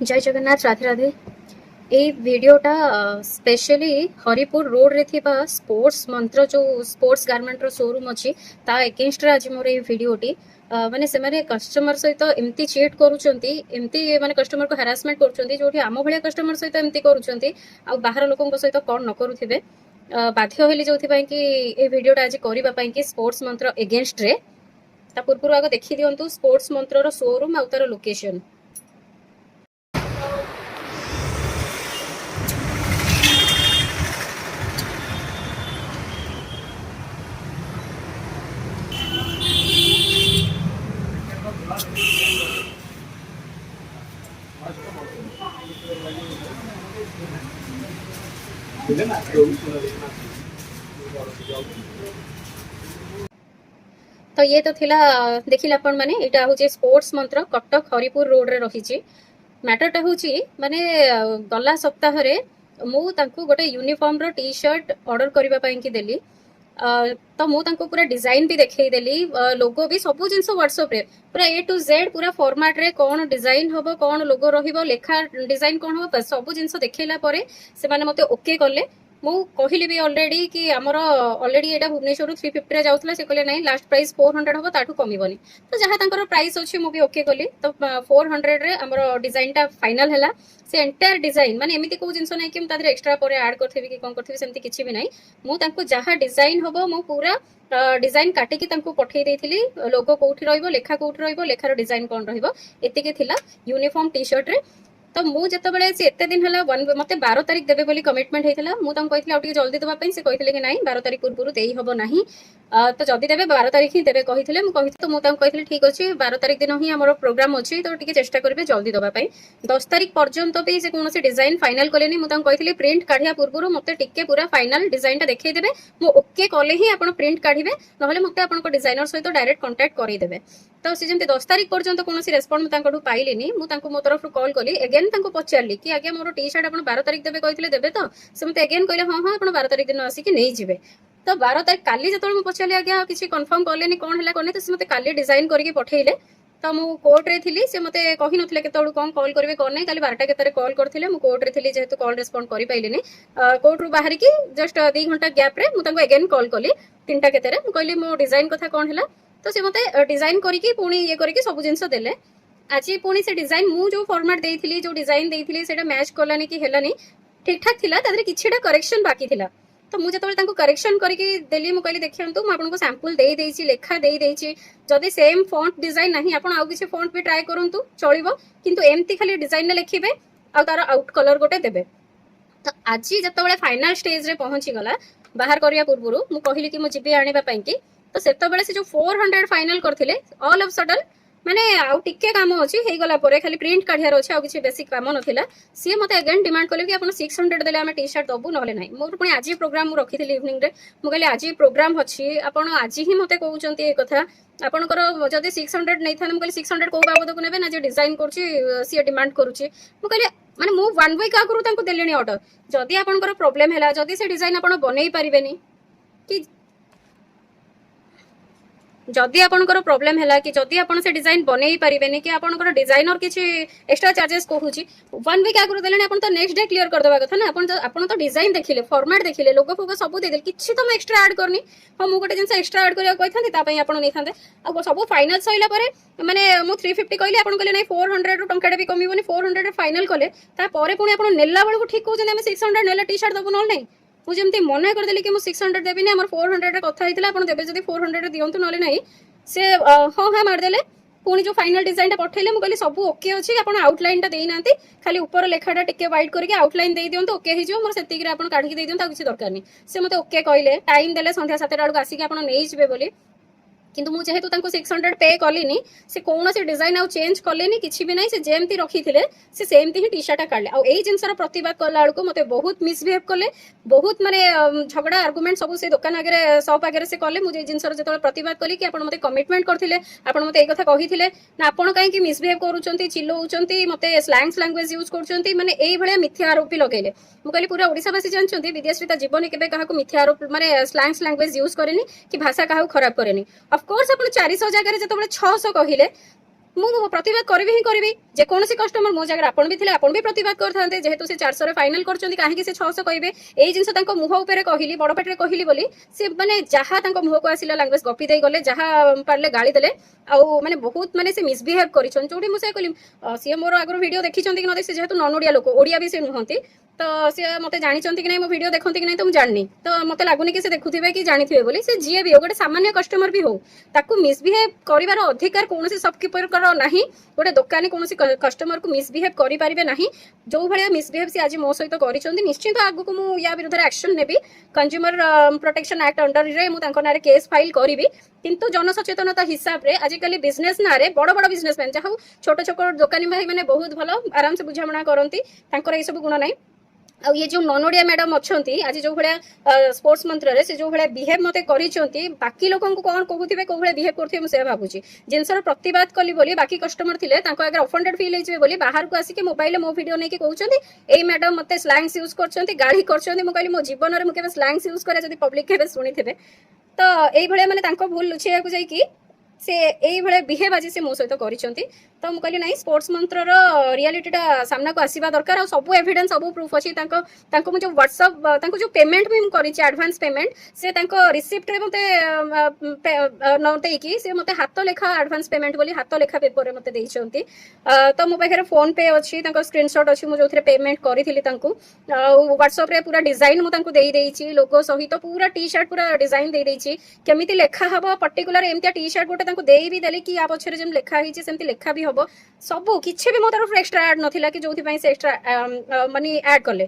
जय जगन्नाथ राधे राधे। ये वीडियोटा specially Haripur road रे थिबा स्पोर्ट्स मंत्र जो स्पोर्ट्स गारमेंट रो शोरूम अछि ता अगेंस्ट रे आज मोर ये वीडियोटी माने से माने कस्टमर सहित एमती चीट करूचंती एमती माने कस्टमर को हरासमेंट करूचंती जोठी आम भलिया कस्टमर सहित एमती करूचंती आ बाहर लोकन सहित कोन न करूथिबे बाध्य होली जोथि पई कि ए वीडियोटा आज करिबा पई कि स्पोर्ट्स मंत्र अगेंस्ट रे ता पूर्व आगे देखि दियंतु स्पोर्ट्स मंत्र रो शोरूम आ तार लोकेशन। तो ये तो थिला देखिला आपण माने एटा होचे स्पोर्ट्स मंत्र कटक हरिपुर रोड रे रहिची। मैटरटा होची माने गला सप्ताह रे मु तांको गोटे uniform rho T shirt order करबा पई कि देली तो मु तांको पूरा डिजाइन भी देखै देली लोगो भी सब जिंस व्हाट्सएप रे पूरा ए टू जेड पूरा फॉर्मेट रे कोन डिजाइन होबो कोन लोगो रहिबो लेखा डिजाइन कोन होबो सब जिंस देखैला परे से माने मते ओके करले। मु कहली भी ऑलरेडी कि आमर ऑलरेडी एटा भुवनेश्वर 350 रे जाउथला से कहले नहीं लास्ट प्राइस 400 होबो ताठू कमीबनी तो जहाँ तांकर प्राइस अछि मु भी ओके कली तो 400 रे हमर डिजाइन टा फाइनल हैला। से एंटायर डिजाइन माने एमिति को जिंस नै कि हम तादरे एक्स्ट्रा परे ऐड करथेबी कि कोन करथेबी सेमति किछि भी नै मु तांको जहाँ डिजाइन होबो मु पूरा डिजाइन काटी कि तांको पठेई देथिली लोगो कोठी रहइबो लेखा कोठी रहइबो लेखार डिजाइन कोन रहइबो एतिके थिला यूनिफॉर्म टी शर्ट रे। तो मु जतबेले से एते दिन हला मते 12 तारिख देबे बोली कमिटमेंट हेतला मु तांको कहितला ओटी जल्दी दबा पई से कहितले कि नाही 12 तारिख पूर्व देई हबो नाही तो जदी देबे 12 तारिख ही देबे कहितले मु कहि तो मु तांको कहितले ठीक अछि 12 तारिख दिन ही हमर प्रोग्राम अछि तो टिके चेष्टा करबे जल्दी दबा पई 10 तारिख पर्यंत भी से कोनोसी डिजाइन फाइनल कलेनी मु तांको कहितले प्रिंट काढिया पूर्व मते टिके पूरा फाइनल डिजाइन टा देखै देबे मु ओके कले ही आपण प्रिंट काढिबे नहले मते आपण को डिजाइनर सहित डायरेक्ट कांटेक्ट करि देबे। तो से जमते 10 तारिख पर्यंत कोनोसी रेस्पोंड तांको पाइलिनी मु तांको मो तरफ कॉल कली अगेन तांको पचारली कि आगे मोर टी शर्ट आपण 12 तारिख देबे कहितले देबे तो से मते अगेन कहले हां हां आपण 12 तारिख दिन आसी कि नै जिवे। तो 12 तारिख काली जतोल मु पचारली आगे किछि कंफर्म करलेनी कोन हला कोने तो से मते काली डिजाइन करके पठेइले तो मु कोर्ट रे थिली से मते कहि नथले केतोळु कोन कॉल करबे कोन नै काली 12टा केतरे कॉल करथिले मु कोर्ट रे थिली जेहेतु कॉल रेस्पोंड करि पाइलिनी कोर्ट रु बाहर की जस्ट 2 घंटा गैप रे मु तांको अगेन कॉल कली 3टा केतरे मु कहली मो डिजाइन कथा कोन हला तो से मते डिजाइन करिकी पुणी ये करिकी सब जिंस देले। आज पुणी से डिजाइन मु जो फॉर्मेट देइथिली जो डिजाइन देइथिली सेटा मैच करलानी कि हेलानी ठीक ठाक थिला तादरे किछिटा करेक्शन बाकी थिला तो मु जतबेले तांको करेक्शन करिकी देली मु कहली देखियंतु मु आपनको सैंपल देई देइची लेखा देई देइची जदी सेम फॉन्ट डिजाइन नाही आपण आउ किछि फॉन्ट भी ट्राई करंतु चलिबो किंतु एम्ति खाली डिजाइन ने लिखिबे आ तार आउट कलर गोटे देबे। तो आज जतबेले फाइनल स्टेज रे पहुंची गला बाहर करिया पूर्वरु मु कहली कि मु जिबी आनिबा पई कि तो सेतबेले से जो 400 फाइनल करथिले ऑल ऑफ सडन माने आउ टिके काम अछि हे गला परे खाली प्रिंट काढियार अछि आ किछि बेसिक काम नथिला सी मते अगेन डिमांड कले कि आपण 600 देले हम टी शर्ट दबु नहले नाही मोर पुनी आज प्रोग्राम मु रखिथिली इवनिंग रे मु कहली आज प्रोग्राम अछि आपण आज ही मते कहउचंती ए कथा आपणकर जदि 600 नै थान मु कहली 600 को बाबद को नेबे ना जे डिजाइन करछि सी डिमांड करूछि मु कहली माने मु 1 वीक आगरु तांको देलेनी ऑर्डर जदि आपणकर प्रॉब्लम हैला जदि से डिजाइन आपण बनै परिबेनी कि जदि आपणकर प्रॉब्लम हैला कि जदि आपण से डिजाइन बनै परिबेनी कि आपणकर डिजाइनर किछि एक्स्ट्रा चार्जेस कहूछि 1 वीक आगरु देलेनी आपण तो नेक्स्ट डे क्लियर कर देबा कथा ना आपण तो डिजाइन देखिले फॉर्मेट देखिले लोगो फोगो सब दे देल किछि तो मैं एक्स्ट्रा ऐड करनी हम मु गोटे जिंस एक्स्ट्रा ऐड करिया कहिथांती ता पई आपण नै थांते आ सब फाइनल सइला परे माने मु 350 कहली आपण कहले नै 400 रु टंकाडे भी कमीबोनी 400 रे फाइनल कले ता परे पुनी आपण नेला बेलको ठीक कहउछन हम 600 नेला टी शर्ट दबु नल नै मु जेमती मना कर देली कि मु 600 देबी नै हमर 400 रे कथा हितला आपण देबे जदी 400 रे दियंतु नले नै से हां हां मार देले पुणी जो फाइनल डिजाइन टा पठेले मु कहली सब ओके अछि आपण आउटलाइन टा देई नांती खाली ऊपर लेखाटा टिके वाइट करके आउटलाइन देई दियंतु ओके हि जो मोर सेतिक रे आपण काढी देई दियंतु किछि दरकार नै से मते ओके कहले टाइम देले संध्या 7 टा आसी कि आपण नै जिवे बोली किंतु मु जेहेतु तांको 600 पे कलिनी से कोन से डिजाइन आउ चेंज कलेनी किछि भी नै से जेमती रखिथिले से सेमती ही टी शर्ट काढले आ एई जिंसर प्रतिवाद करला आळको मते बहुत मिसबिहेव कले बहुत माने झगड़ा आर्गुमेंट सब से दुकान आगे शॉप आगे से कले मु जे जिंसर जतले प्रतिवाद कली कि आपण मते कमिटमेंट करथिले आपण मते ए कथा कहिथिले ना आपण काहे कि मिसबिहेव करूचंती चिल्लौचंती मते स्लैंग्स लैंग्वेज यूज करचंती माने एई भले मिथ्या आरोपी लगेले मु कहली पूरा ओडिसावासी जानचंती विदेशरीता जीवन केबे काहा को मिथ्या आरोप माने स्लैंग्स लैंग्वेज यूज करेनी कि भाषा काहा खराब करेनी ऑफ कोर्स आपण 400 जगह रे जतबे 600 कहिले ମୁଁ ପ୍ରତିବାଦ କରିବି ହିଁ କରିବି। ଯେକୌଣସି କଷ୍ଟମର ମୋ ଜାଗାରେ ଆପଣ ବି ଥିଲେ ଆପଣ ବି ପ୍ରତିବାଦ କରିଥାନ୍ତେ। ଯେହେତୁ ସେ 400 ରେ ଫାଇନାଲ କରୁଛନ୍ତି କାହିଁକି ସେ 600 କହିବେ? ଏଇ ଜିନିଷ ତାଙ୍କ ମୁହଁ ଉପରେ କହିଲି, ବଡ ପାଟିରେ କହିଲି ବୋଲି ସେ ମାନେ ଯାହା ତାଙ୍କ ମୁହଁକୁ ଆସିଲା ଲାଙ୍ଗୁଏଜ ଗପି ଦେଇ ଗଲେ, ଯାହା ପାରିଲେ ଗାଳି ଦେଲେ। ଆଉ ମାନେ ବହୁତ ମାନେ ସେ ମିସବିହେଭ କରିଛନ୍ତି। ଯୋଉଠି ମୁଁ ସେ କହିଲି ସିଏ ମୋର ଆଗରୁ ଭିଡିଓ ଦେଖିଛନ୍ତି କି ନ ଦେଖି, ସେ ଯେହେତୁ ନନ୍ ଓଡିଆ ଲୋକ, ଓଡିଆ ବି ସେ ନୁହନ୍ତି, ତ ସେ ମତେ ଜାଣିଛନ୍ତି କି ନାହିଁ ମୋ ଭିଡିଓ ଦେଖନ୍ତି କି ନାହିଁ ତ ମୁଁ ଜାଣିନି। ତ ମତେ ଲାଗୁନି କି ସେ ଦେଖୁଥିବେ କି ଜାଣିଥିବେ ବୋଲି। ସେ ଯିଏ ବି ହଉ, ଗୋଟେ ସାମାନ୍ୟ କଷ୍ଟମର ବି ହଉ, ତାକୁ ମିସବିହେଭ କରିବାର ଅଧିକାର କୌଣସି ସପକିପରଙ୍କର ନାହିଁ। ଗୋଟେ ଦୋକାନୀ କୌଣସି କଷ୍ଟମରକୁ ମିସବିହେଭ କରିପାରିବେ ନାହିଁ। ଯୋଉ ଭଳିଆ ମିସବିହେଭ ସେ ଆଜି ମୋ ସହିତ କରିଛନ୍ତି, ନିଶ୍ଚିତ ଆଗକୁ ମୁଁ ୟା ବିରୁଦ୍ଧରେ ଆକ୍ସନ ନେବି। କନଜ୍ୟୁମର ପ୍ରୋଟେକ୍ସନ ଆକ୍ଟ ଅଣ୍ଡରରେ ମୁଁ ତାଙ୍କ ନାଁରେ କେସ୍ ଫାଇଲ କରିବି। କିନ୍ତୁ ଜନସଚେତନତା ହିସାବରେ ଆଜିକାଲି ବିଜନେସ ନାଁରେ ବଡ ବଡ ବିଜନେସମ୍ୟାନ, ଯାହା ହଉ ଛୋଟ ଛୋଟ ଦୋକାନୀ ଭାଇ ମାନେ ବହୁତ ଭଲ ଆରାମସେ ବୁଝାମଣା କରନ୍ତି, ତାଙ୍କର ଏଇ ସବୁ ଗୁଣ ନାହିଁ। ଆଉ ये जो नॉन ओडिया मैडम अच्छा आज जो भाया स्पोर्ट्स मंत्र से जो भाया बिहेव मत कर बाकी लोक कौन कहते कौ भाया बिहेव करेंगे मुझे भावुँ जिनसर प्रतिवाद कली बोली बाकी कस्टमर थे आगे अफेंडेड फिल होती बाहर को आसिक मोबाइल मो वीडियो नहीं कहते यही मैडम मत स्लैंग्स यूज कर गाड़ी कर मो जीवन में मुझे स्लैंग्स यूज करे पब्लिक के शुणी थे तो ये मैंने भूल लुचेया जाकि से यही भाया बिहेव आज से मो सहित करिसेंती तो मु कहली नहीं स्पोर्ट्स मंत्र रियलिटीटा सामना को आसवा दरकार और सब एविडेंस सब प्रूफ अच्छी जो व्हाट्सएप जो पेमेंट भी मुझे एडवांस पेमेंट से रिसिप्ट रे मते न देकी से मते हाथ लेखा एडवांस पेमेंट बोली हाथ लेखा पेपर मते देइछंती तो मो पाखे फोन पे अच्छी स्क्रीनशॉट अच्छी मु जो पेमेंट करी व्हाट्सएप रे पूरा डिजाइन मु तांको देई देइछि लोगो सहित पूरा टी शर्ट पूरा डिजाइन दे देइछि केमिति लेखा हबो पर्टिकुलर एमतिया टी शर्ट गोटे तांको देई भी देली कि आ पछरे जेम लेखा हिछि सेमति लेखा भी हबो सब किछि भी मो तरफ एक्स्ट्रा ऐड नथिला कि जोथि पई से एक्स्ट्रा मनी ऐड कले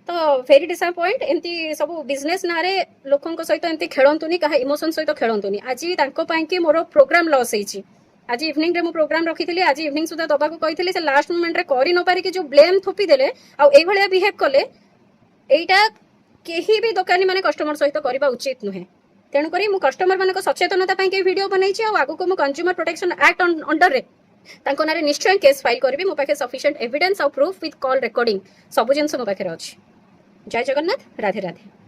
तो वेरी डिसअपॉइंट एमती सब बिजनेस नारे लोकंक सहित एमती खेलंतुनी कहा इमोशन सहित खेलंतुनी आज तांको पई कि मोर प्रोग्राम लॉस हेछि आज इवनिंग रे मो प्रोग्राम रखी आज इवनिंग सुधा दबाको कही से लास्ट मोमेंट रे करि न पारि कि जो ब्लेम थोपी देले आ एई भलिया बिहेव कले एइटा केही भी दुकानी माने कस्टमर सहित करबा उचित नुहे तेणुक मु कस्टमर मान सचेतनता वीडियो बनई आगु को कंज्यूमर प्रोटेक्शन एक्ट अंडर रे तांको नारे निश्चय केस फाइल करी मो पाखे सफिशिएंट एविडेंस और प्रूफ विथ कॉल रिकॉर्डिंग सब जिनस मो पाखे अछि। जय जगन्नाथ, राधे राधे।